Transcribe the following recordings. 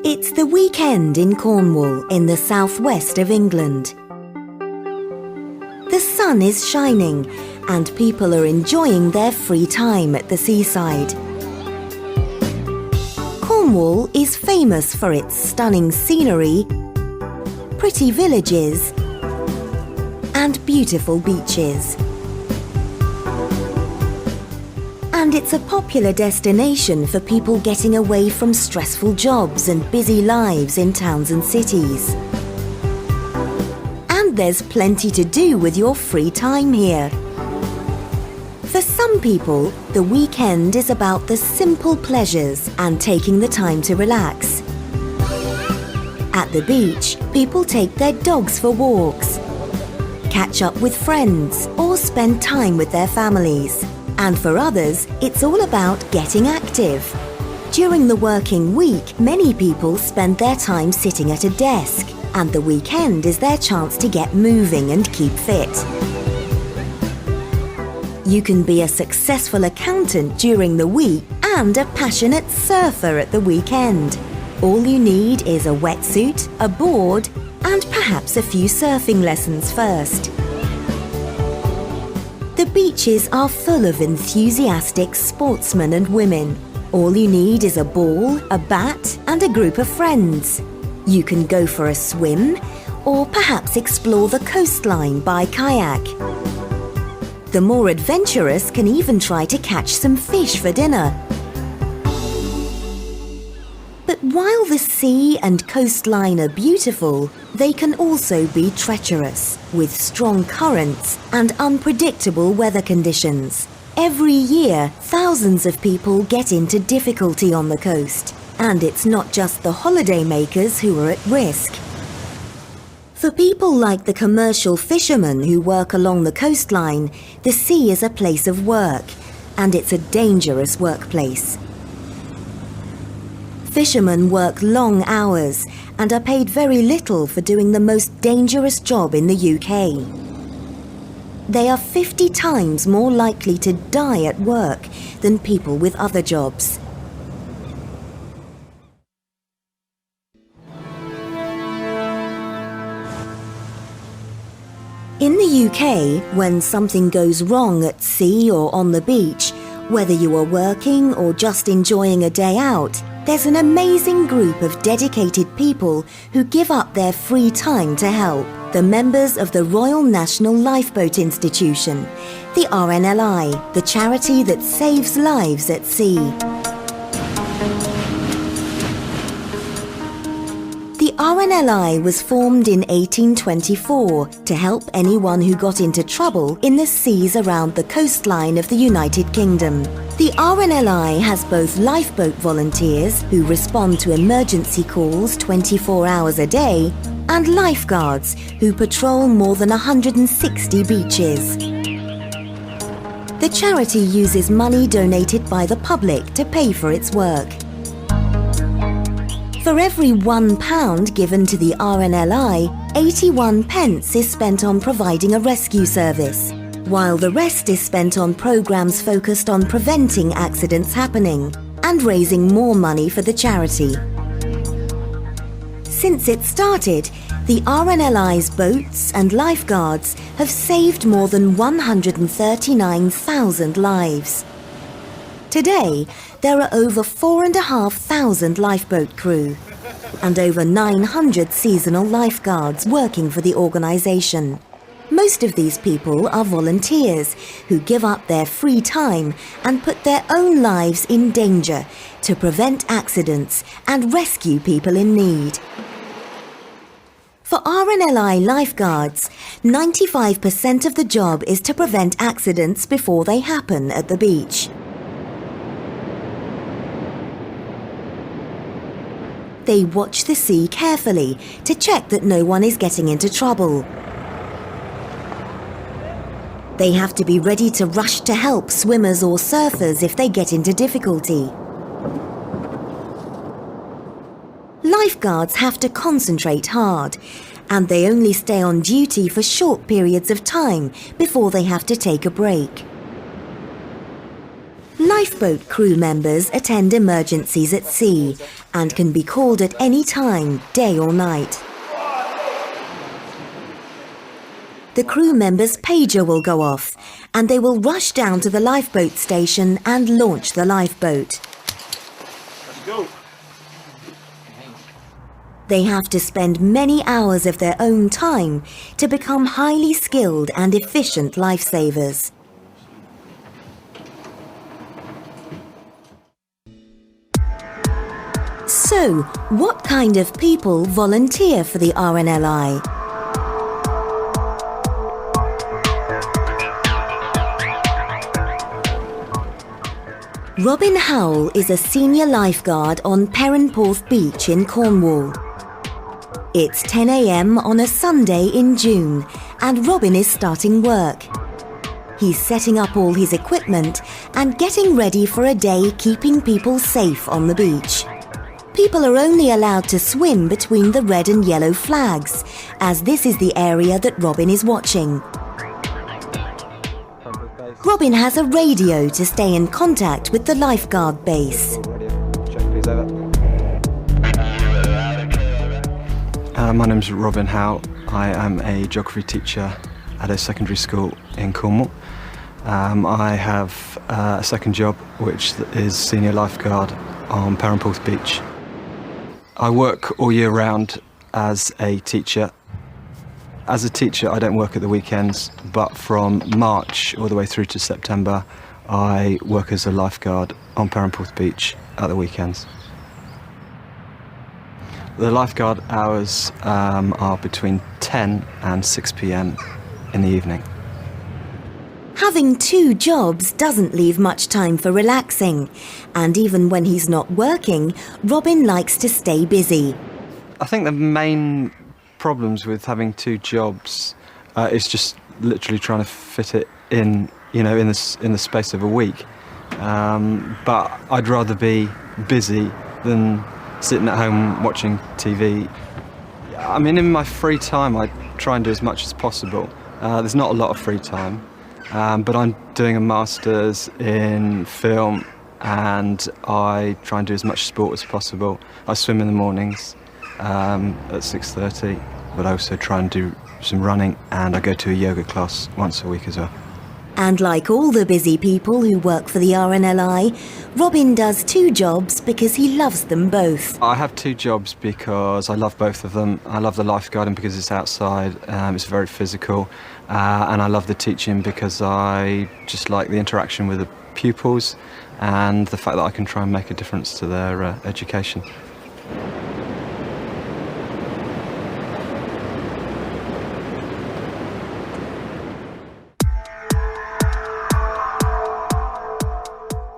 It's the weekend in Cornwall in the southwest of England. The sun is shining and people are enjoying their free time at the seaside. Cornwall is famous for its stunning scenery, pretty villages, and beautiful beaches. And it's a popular destination for people getting away from stressful jobs and busy lives in towns and cities. And there's plenty to do with your free time here. For some people, the weekend is about the simple pleasures and taking the time to relax. At the beach, people take their dogs for walks, catch up with friends, or spend time with their families. And for others, it's all about getting active. During the working week, many people spend their time sitting at a desk, and the weekend is their chance to get moving and keep fit. You can be a successful accountant during the week and a passionate surfer at the weekend. All you need is a wetsuit, a board, and perhaps a few surfing lessons first. The beaches are full of enthusiastic sportsmen and women. All you need is a ball, a bat, and a group of friends. You can go for a swim, or perhaps explore the coastline by kayak. The more adventurous can even try to catch some fish for dinner. But while the sea and coastline are beautiful, they can also be treacherous, with strong currents and unpredictable weather conditions. Every year, thousands of people get into difficulty on the coast, and it's not just the holidaymakers who are at risk. For people like the commercial fishermen who work along the coastline, the sea is a place of work, and it's a dangerous workplace. Fishermen work long hours and are paid very little for doing the most dangerous job in the UK. They are 50 times more likely to die at work than people with other jobs. In the UK, when something goes wrong at sea or on the beach, whether you are working or just enjoying a day out, there's an amazing group of dedicated people who give up their free time to help. The members of the Royal National Lifeboat Institution, the RNLI, the charity that saves lives at sea. The RNLI was formed in 1824 to help anyone who got into trouble in the seas around the coastline of the United Kingdom. The RNLI has both lifeboat volunteers who respond to emergency calls 24 hours a day and lifeguards who patrol more than 160 beaches. The charity uses money donated by the public to pay for its work. For every £1 given to the RNLI, 81 pence is spent on providing a rescue service, while the rest is spent on programmes focused on preventing accidents happening and raising more money for the charity. Since it started, the RNLI's boats and lifeguards have saved more than 139,000 lives. Today, there are over 4,500 lifeboat crew and over 900 seasonal lifeguards working for the organisation. Most of these people are volunteers who give up their free time and put their own lives in danger to prevent accidents and rescue people in need. For RNLI lifeguards, 95% of the job is to prevent accidents before they happen at the beach. They watch the sea carefully to check that no one is getting into trouble. They have to be ready to rush to help swimmers or surfers if they get into difficulty. Lifeguards have to concentrate hard, and they only stay on duty for short periods of time before they have to take a break. Lifeboat crew members attend emergencies at sea and can be called at any time, day or night. The crew member's pager will go off and they will rush down to the lifeboat station and launch the lifeboat. Let's go. They have to spend many hours of their own time to become highly skilled and efficient lifesavers. So, what kind of people volunteer for the RNLI? Robin Howell is a senior lifeguard on Perranporth Beach in Cornwall. It's 10 a.m. on a Sunday in June, and Robin is starting work. He's setting up all his equipment and getting ready for a day keeping people safe on the beach. People are only allowed to swim between the red and yellow flags, as this is the area that Robin is watching. Robin has a radio to stay in contact with the lifeguard base. My name's Robin Howell. I am a geography teacher at a secondary school in Cornwall. I have a second job, which is senior lifeguard on Perranporth Beach. I work all year round as a teacher. As a teacher, I don't work at the weekends, but from March all the way through to September, I work as a lifeguard on Perranporth Beach at the weekends. The lifeguard hours are between 10 and 6 p.m. in the evening. Having two jobs doesn't leave much time for relaxing, and even when he's not working, Robin likes to stay busy. I think the main problems with having two jobs is just literally trying to fit it in, in the space of a week. But I'd rather be busy than sitting at home watching TV. I mean, in my free time, I try and do as much as possible. There's not a lot of free time, but I'm doing a master's in film, and I try and do as much sport as possible. I swim in the mornings at 6:30, but I also try and do some running, and I go to a yoga class once a week as well. And like all the busy people who work for the RNLI, Robin does two jobs because he loves them both. I have two jobs because I love both of them. I love the lifeguarding because it's outside, it's very physical, and I love the teaching because I just like the interaction with the pupils and the fact that I can try and make a difference to their education.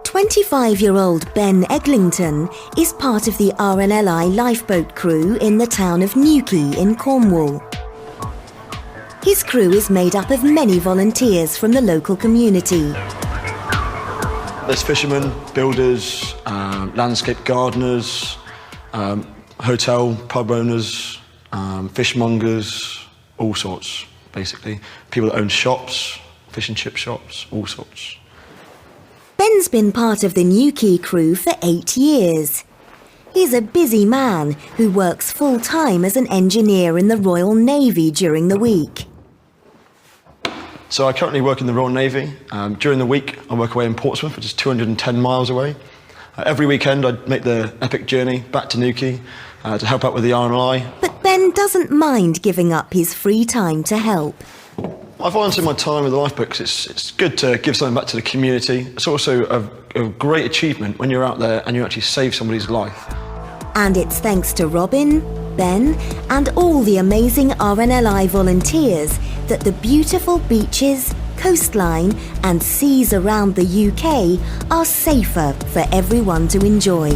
"25-year-old Ben Eglinton is part of the RNLI lifeboat crew in the town of Newquay in Cornwall. His crew is made up of many volunteers from the local community. There's fishermen, builders, landscape gardeners, hotel, pub owners, fishmongers, all sorts, basically. People that own shops, fish and chip shops, all sorts. Ben's been part of the Newquay crew for 8 years. He's a busy man who works full-time as an engineer in the Royal Navy during the week. So I currently work in the Royal Navy. During the week, I work away in Portsmouth, which is 210 miles away. Every weekend, I make the epic journey back to Newquay to help out with the RNLI. But Ben doesn't mind giving up his free time to help. I volunteer my time with the lifeboat because it's good to give something back to the community. It's also a great achievement when you're out there and you actually save somebody's life. And it's thanks to Robin, Ben, and all the amazing RNLI volunteers that the beautiful beaches, coastline, and seas around the UK are safer for everyone to enjoy.